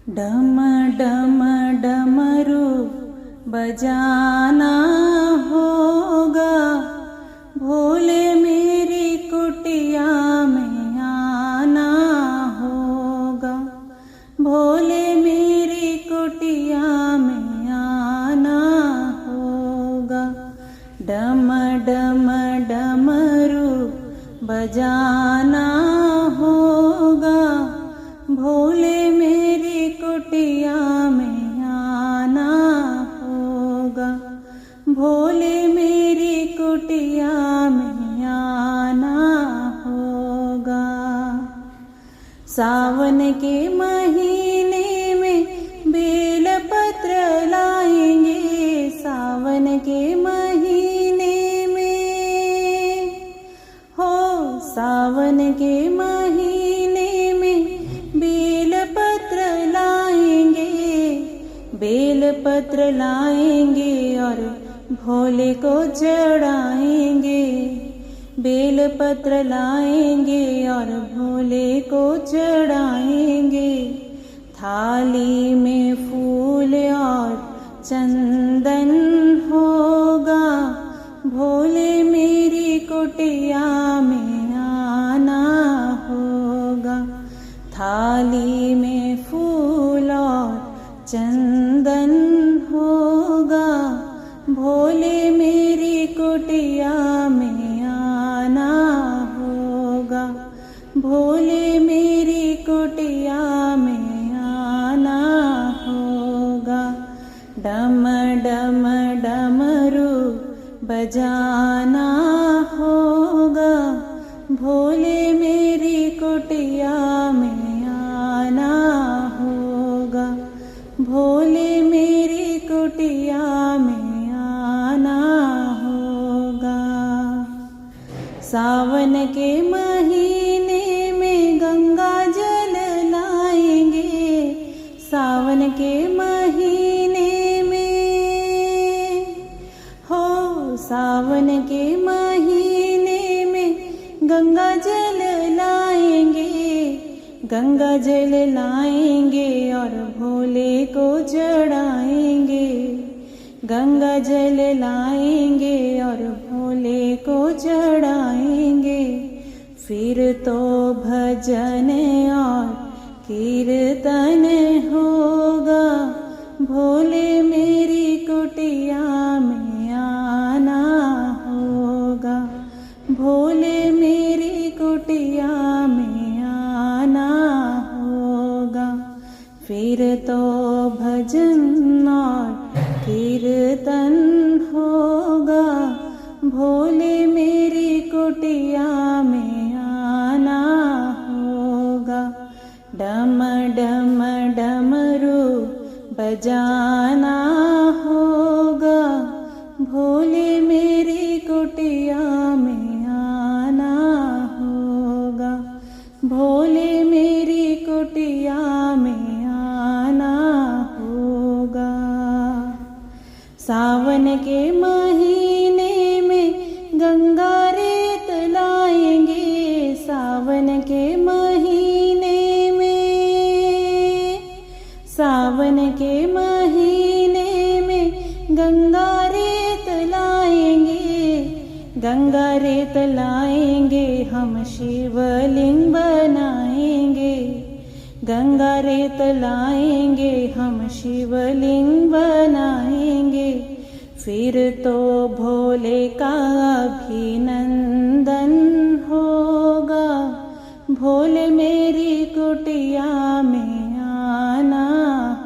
डम डम डमरू बजाना होगा, भोले मेरी कुटिया में आना होगा, भोले मेरी कुटिया में आना होगा। डम डम डमरू बजाना होगा, भोले मेरी कुटिया में आना होगा, भोले मेरी कुटिया में आना होगा। सावन के महीने में बेलपत्र लाएंगे, सावन के महीने में हो, सावन के महीने में बेलपत्र लाएंगे, बेलपत्र लाएंगे और भोले को चढ़ाएंगे, बेलपत्र लाएंगे और भोले को चढ़ाएंगे। थाली में फूल और चंदन होगा, भोले मेरी कुटिया में आना होगा, थाली में फूल और चंदन होगा, भोले मेरी कुटिया में आना होगा, भोले मेरी कुटिया में आना होगा। डम डम डमरू बजाना होगा, भोले मेरी कुटिया में आना होगा, भोले मेरी कुटिया में आना होगा। सावन के महीने में गंगा जल लाएंगे, सावन के महीने में हो, सावन के महीने में गंगा जल लाएंगे, गंगा जल लाएंगे और भोले को चढ़ाएंगे, गंगा जल लाएंगे और भोले को चढ़ाएंगे। फिर तो भजन और कीर्तन होगा, भोले मेरी कुटिया में आना होगा, भोले मेरी कुटिया में आना होगा। फिर तो भजन और कीर्तन होगा, भोले मेरी कुटिया में आना होगा। डम डम डमरू बजाना होगा, भोले मेरी कुटिया में आना होगा, भोले मेरी कुटिया में आना होगा। सावन के महीने में गंगा रेत लाएंगे, सावन के महीने में, सावन के महीने में गंगा रेत लाएंगे, गंगा रेत लाएंगे, हम शिवलिंग बनाएंगे, गंगा रेत लाएंगे, हम शिवलिंग बनाएंगे। फिर तो भोले का अभिनंदन होगा, भोले मेरी कुटिया में आना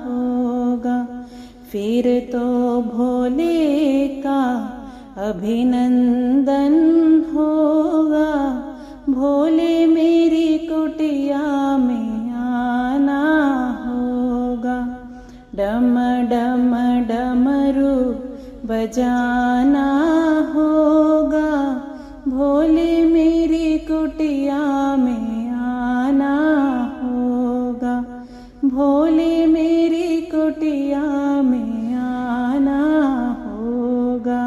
होगा, फिर तो भोले का अभिनंदन होगा, भोले मेरी कुटिया में आना होगा। डम डम डमरू बजाना होगा, भोले मेरी कुटिया में आना होगा, भोले मेरी कुटिया में आना होगा।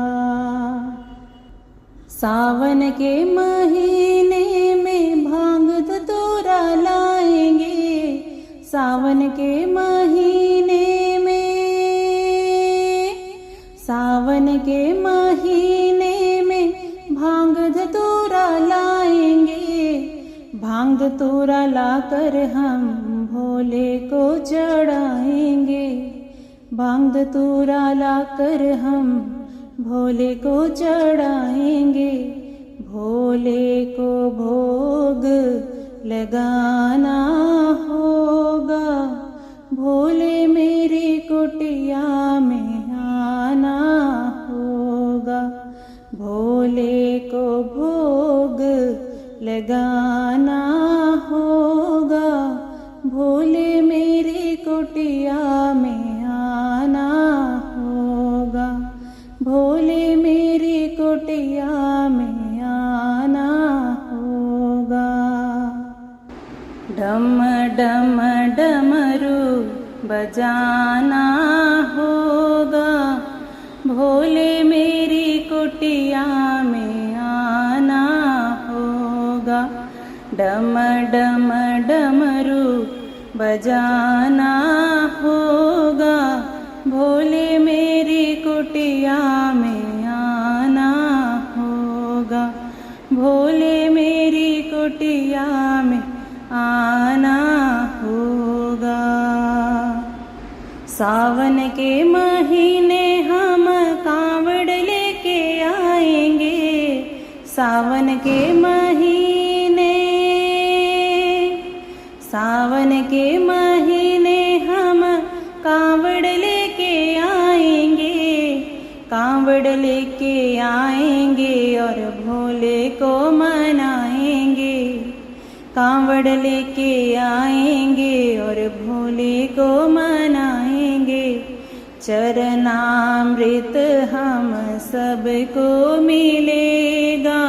सावन के महीने में भांग धतूरा लाएंगे, सावन के महीने में, सावन के महीने में भांग धतूरा लाएंगे। भांग धतूरा लाकर हम भोले को चढ़ाएंगे। भांग धतूरा लाकर हम भोले को चढ़ाएंगे। भोले को भोग लगाना होगा, भोले मेरी कुटिया में आना होगा। भोले को भोग लगाना होगा, भोले मेरी कुटिया में आना होगा। भोले मेरी कुटिया में आना होगा। डम डम डमरू बजाना होगा, भोले मेरी कुटिया में आना होगा। डम डम डमरू बजाना होगा, भोले मेरी कुटिया में आना होगा। भोले मेरी कुटिया में आना होगा। सावन के महीने हम कांवड़ लेके आएंगे। सावन के महीने, सावन के महीने हम कांवड़ लेके आएंगे। कांवड़ लेके आएंगे और भोले को मनाएंगे। कांवड़ लेके आएंगे और भोले को मनाएंगे। चरणामृत हम सबको मिलेगा,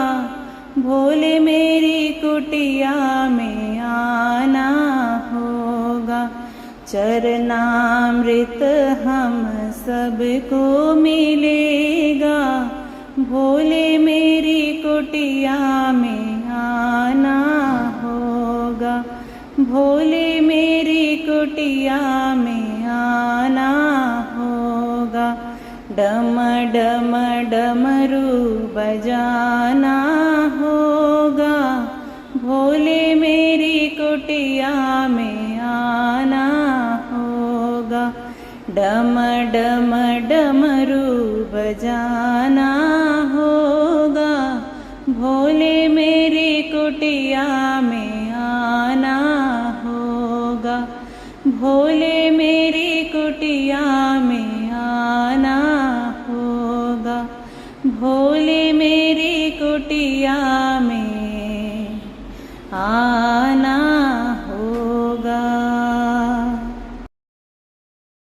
भोले मेरी कुटिया में आना होगा। चरणामृत हम सबको मिलेगा, भोले मेरी कुटिया में आना होगा। भोले मेरी कुटिया में आना होगा। डम डम डमरू बजाना होगा, भोले मेरी कुटिया में आना होगा। डम डम डमरू बजाना होगा, भोले मेरी कुटिया में आना होगा। भोले मेरी कुटिया में आना होगा। भोले मेरी कुटिया में आना